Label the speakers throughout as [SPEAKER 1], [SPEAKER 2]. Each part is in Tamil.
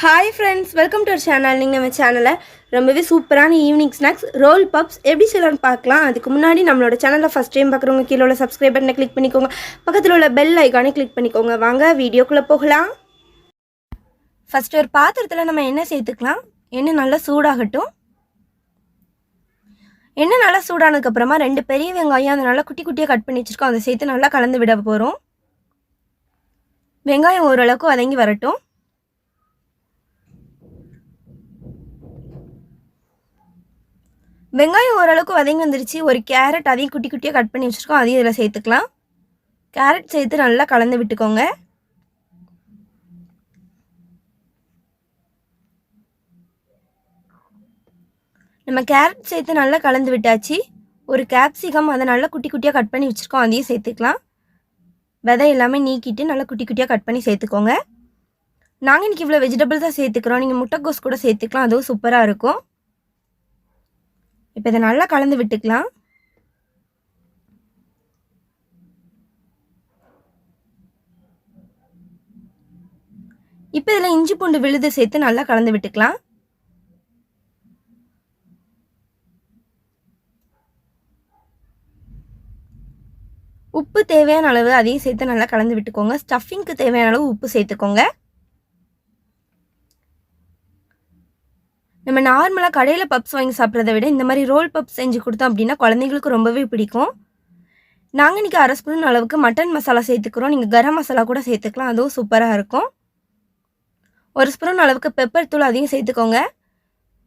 [SPEAKER 1] Hi friends, welcome to our channel. நீங்கள் நம்ம சேனலில் ரொம்பவே சூப்பரான ஈவினிங் ஸ்நாக்ஸ் ரோல் பப்ஸ் எப்படி செய்யலாம்னு பார்க்கலாம். அதுக்கு முன்னாடி நம்மளோட சேனலில் ஃபஸ்ட் டைம் பார்க்குறவங்க கீழே உள்ள சப்ஸ்கிரைப் பட்டனை கிளிக் பண்ணிக்கோங்க. பக்கத்தில் உள்ள பெல் ஐக்கானே கிளிக் பண்ணிக்கோங்க. வாங்க வீடியோக்குள்ளே போகலாம். ஃபஸ்ட்டு ஒரு பாத்திரத்தில் நம்ம எண்ணெய் சேர்த்துக்கலாம். எண்ணெய் நல்லா சூடாகட்டும். எண்ணெய் நல்லா சூடானதுக்கப்புறமா 2 பெரிய வெங்காயம் அதை நல்லா குட்டி குட்டியாக கட் பண்ணி வச்சுருக்கோம். அதை சேர்த்து நல்லா கலந்து விட போகிறோம். வெங்காயம் ஓரளவுக்கு வதங்கி வரட்டும். வெங்காயம் ஓரளவுக்கு வதங்கி வந்துருச்சு. ஒரு கேரட் அதையும் குட்டி குட்டியாக கட் பண்ணி வச்சுருக்கோம். அதையும் இதில் சேர்த்துக்கலாம். கேரட் சேர்த்து நல்லா கலந்து விட்டுக்கோங்க. நம்ம கேரட் சேர்த்து நல்லா கலந்து விட்டாச்சு. ஒரு கேப்சிகம் அதை நல்லா குட்டி குட்டியாக கட் பண்ணி வச்சுருக்கோம். அதையும் சேர்த்துக்கலாம். விதை எல்லாமே நீக்கிட்டு நல்லா குட்டி குட்டியாக கட் பண்ணி சேர்த்துக்கோங்க. நாங்கள் இன்றைக்கி இவ்வளோ வெஜிடபிள்ஸ் தான் சேர்த்துக்கிறோம். நீங்கள் முட்டைக்கோஸ் கூட சேர்த்துக்கலாம். அதுவும் சூப்பராக இருக்கும். இப்போ இதை நல்லா கலந்து விட்டுக்கலாம். இப்போ இதில் இஞ்சி பூண்டு விழுது சேர்த்து நல்லா கலந்து விட்டுக்கலாம். உப்பு தேவையான அளவு அதையும் சேர்த்து நல்லா கலந்து விட்டுக்கோங்க. ஸ்டஃபிங்க்கு தேவையான அளவு உப்பு சேர்த்துக்கோங்க. நம்ம நார்மலாக கடையில் பப்ஸ் வாங்கி சாப்பிட்றத விட இந்த மாதிரி ரோல் பப்ஸ் செஞ்சு கொடுத்தோம் அப்படின்னா குழந்தைங்களுக்கு ரொம்பவே பிடிக்கும். நாங்கள் இன்றைக்கி 1/2 ஸ்பூன் அளவுக்கு மட்டன் மசாலா சேர்த்துக்கிறோம். நீங்கள் கரம் மசாலா கூட சேர்த்துக்கலாம். அதுவும் சூப்பராக இருக்கும். 1 ஸ்பூன் அளவுக்கு பெப்பர் தூள் அதையும் சேர்த்துக்கோங்க.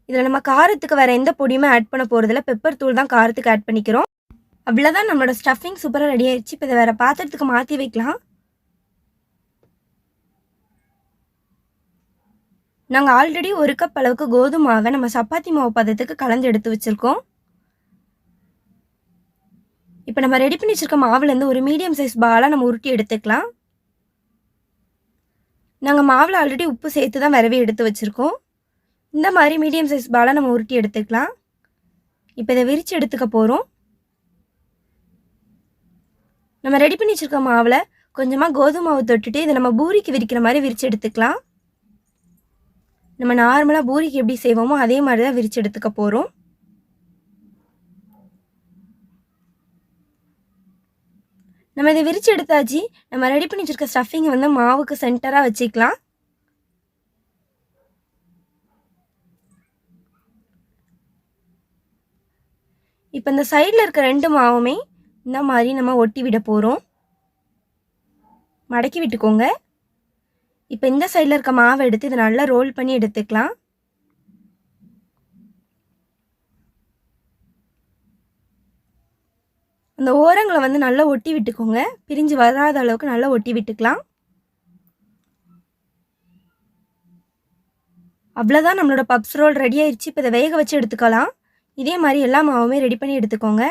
[SPEAKER 1] இதில் நம்ம காரத்துக்கு வேறு எந்த பொடியுமே ஆட் பண்ண போகிறதில்ல. பெப்பர் தூள் தான் காரத்துக்கு ஆட் பண்ணிக்கிறோம். அவ்வளோதான், நம்மளோட ஸ்டஃபிங் சூப்பராக ரெடி ஆயிடுச்சு. இப்போ இதை வேறு பாத்திரத்துக்கு மாற்றி வைக்கலாம். நாங்கள் ஆல்ரெடி 1 கப் அளவுக்கு கோதுமை மாவை நம்ம சப்பாத்தி மாவு பதத்துக்கு கலந்து எடுத்து வச்சுருக்கோம். இப்போ நம்ம ரெடி பண்ணி வச்சுருக்க மாவுலேருந்து ஒரு மீடியம் சைஸ் பாலாக நம்ம உருட்டி எடுத்துக்கலாம். நாங்கள் மாவில் ஆல்ரெடி உப்பு சேர்த்து தான் விரவி எடுத்து வச்சுருக்கோம். இந்த மாதிரி மீடியம் சைஸ் பாலாக நம்ம உருட்டி எடுத்துக்கலாம். இப்போ இதை விரித்து எடுத்துக்க போகிறோம். நம்ம ரெடி பண்ணி வச்சுருக்க மாவில் கொஞ்சமாக கோதுமை மாவு தொட்டுட்டு இதை நம்ம பூரிக்கு விரிக்கிற மாதிரி விரித்து எடுத்துக்கலாம். நம்ம நார்மலாக பூரிக்கு எப்படி செய்வோமோ அதே மாதிரி தான் விரித்து எடுத்துக்க போகிறோம். நம்ம இதை விரித்து எடுத்தாச்சு. நம்ம ரெடி பண்ணி வச்சுருக்க ஸ்டஃபிங்கை வந்து மாவுக்கு சென்டராக வச்சுக்கலாம். இப்போ இந்த சைடில் இருக்க 2 மாவுமே இந்த மாதிரி நம்ம ஒட்டி விட போகிறோம். மடக்கி விட்டுக்கோங்க. இப்போ இந்த சைடில் இருக்க மாவை எடுத்து இதை நல்லா ரோல் பண்ணி எடுத்துக்கலாம். அந்த ஓரங்களை வந்து நல்லா ஒட்டி விட்டுக்கோங்க. பிரிஞ்சு வராத அளவுக்கு நல்லா ஒட்டி விட்டுக்கலாம். அவ்வளோதான், நம்மளோட பப்ஸ் ரோல் ரெடி ஆயிடுச்சு. இப்போ இதை வேக வச்சு எடுத்துக்கலாம். இதே மாதிரி எல்லா மாவுமே ரெடி பண்ணி எடுத்துக்கோங்க.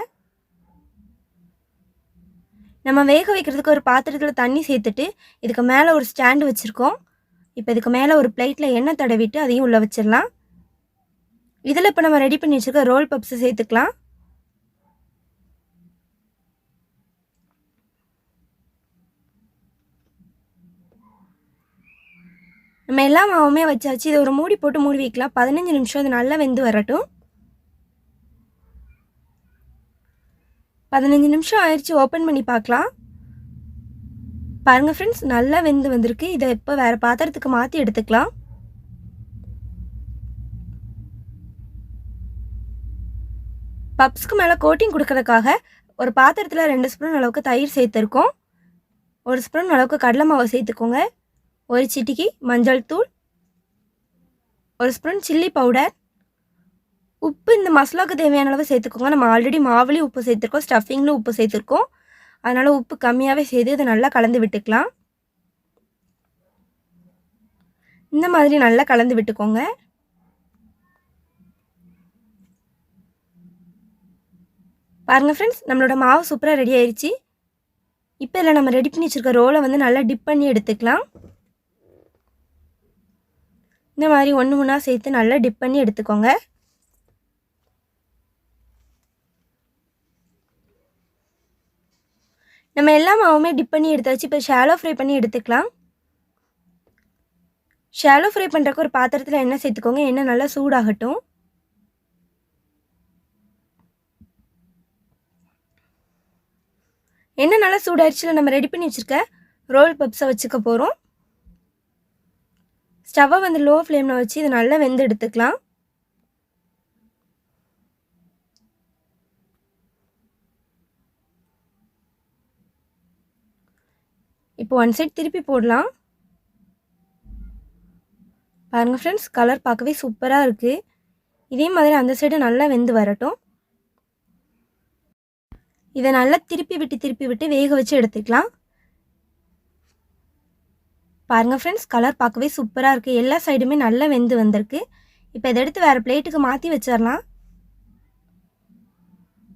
[SPEAKER 1] நம்ம வேக வைக்கிறதுக்கு ஒரு பாத்திரத்தில் தண்ணி சேர்த்துட்டு இதுக்கு மேலே ஒரு ஸ்டாண்டு வச்சுருக்கோம். இப்போ இதுக்கு மேலே ஒரு பிளேட்டில் எண்ணெய் தடவிட்டு அதையும் உள்ளே வச்சிடலாம். இதில் இப்போ நம்ம ரெடி பண்ணி வச்சுருக்க ரோல் பப்ஸை சேர்த்துக்கலாம். நம்ம எல்லா மாவுமே வச்சாச்சு. இதை ஒரு மூடி போட்டு மூடி வைக்கலாம். 15 நிமிஷம் இது நல்லா வெந்து வரட்டும். 15 நிமிஷம் ஆயிடுச்சு. ஓப்பன் பண்ணி பார்க்கலாம். பாருங்கள் ஃப்ரெண்ட்ஸ், நல்லா வெந்து வந்திருக்கு. இதை இப்போ வேறு பாத்திரத்துக்கு மாற்றி எடுத்துக்கலாம். பப்ஸ்க்கு மேலே கோட்டிங் கொடுக்கறதுக்காக ஒரு பாத்திரத்தில் 2 ஸ்பூன் அளவுக்கு தயிர் சேர்த்துருக்கோம். 1 ஸ்பூன் அளவுக்கு கடலை மாவை சேர்த்துக்கோங்க. 1 சிட்டிகை மஞ்சள் தூள், 1 ஸ்பூன் சில்லி பவுடர், உப்பு இந்த மசாலாவுக்கு தேவையான அளவு சேர்த்துக்கோங்க. நம்ம ஆல்ரெடி மாவுலேயும் உப்பு சேர்த்துருக்கோம், ஸ்டஃபிங்லும் உப்பு சேர்த்துருக்கோம். அதனால் உப்பு கம்மியாகவே சேர்த்து இதை நல்லா கலந்து விட்டுக்கலாம். இந்த மாதிரி நல்லா கலந்து விட்டுக்கோங்க. பாருங்கள் ஃப்ரெண்ட்ஸ், நம்மளோட மாவு சூப்பராக ரெடி ஆயிடுச்சு. இப்போ இதில் நம்ம ரெடி பண்ணி வச்சுருக்க ரோலை வந்து நல்லா டிப் பண்ணி எடுத்துக்கலாம். இந்த மாதிரி ஒன்று ஒன்றா சேர்த்து நல்லா டிப் பண்ணி எடுத்துக்கோங்க. நம்ம எல்லா மாவுமே டிப் பண்ணி எடுத்தாச்சு. இப்போ ஷாலோ ஃப்ரை பண்ணி எடுத்துக்கலாம். ஷாலோ ஃப்ரை பண்ணுறக்கு ஒரு பாத்திரத்தில் எண்ணெய் சேர்த்துக்கோங்க. எண்ணெய் நல்லா சூடாகட்டும். எண்ணெய் நல்லா சூடாயிடுச்சுல, நம்ம ரெடி பண்ணி வச்சுருக்க ரோல் பப்ஸை வச்சுக்க போகிறோம். ஸ்டவ்வை வந்து லோ ஃப்ளேமில் வச்சு இதை நல்லா வெந்து எடுத்துக்கலாம். இப்போ ஒன் சைட் திருப்பி போடலாம். பாருங்கள் ஃப்ரெண்ட்ஸ், கலர் பார்க்கவே சூப்பராக இருக்குது. இதே மாதிரி அந்த சைடு நல்லா வெந்து வரட்டும். இதை நல்லா திருப்பி விட்டு வேக வச்சு எடுத்துக்கலாம். பாருங்கள் ஃப்ரெண்ட்ஸ், கலர் பார்க்கவே சூப்பராக இருக்குது. எல்லா சைடுமே நல்லா வெந்து வந்திருக்கு. இப்போ இதை எடுத்து வேறு பிளேட்டுக்கு மாற்றி வச்சிடலாம்.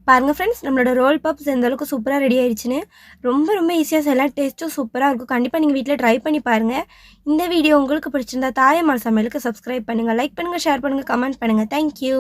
[SPEAKER 1] பாருங்கள் ஃப்ரெண்ட்ஸ், நம்மளோட ரோல் பப்ஸ் எந்த அளவுக்கு சூப்பராக ரெடி ஆயிடுச்சுன்னு. ரொம்ப ஈஸியாக செய்யலாம். டேஸ்ட்டும் சூப்பராக இருக்கும். கண்டிப்பாக நீங்கள் வீட்டில் ட்ரை பண்ணி பாருங்கள். இந்த வீடியோ உங்களுக்கு பிடிச்சிருந்தா தாயம்மாள் சமையலுக்கு சப்ஸ்கிரைப் பண்ணுங்கள், லைக் பண்ணுங்கள், ஷேர் பண்ணுங்கள், கமெண்ட் பண்ணுங்கள். தேங்க்யூ.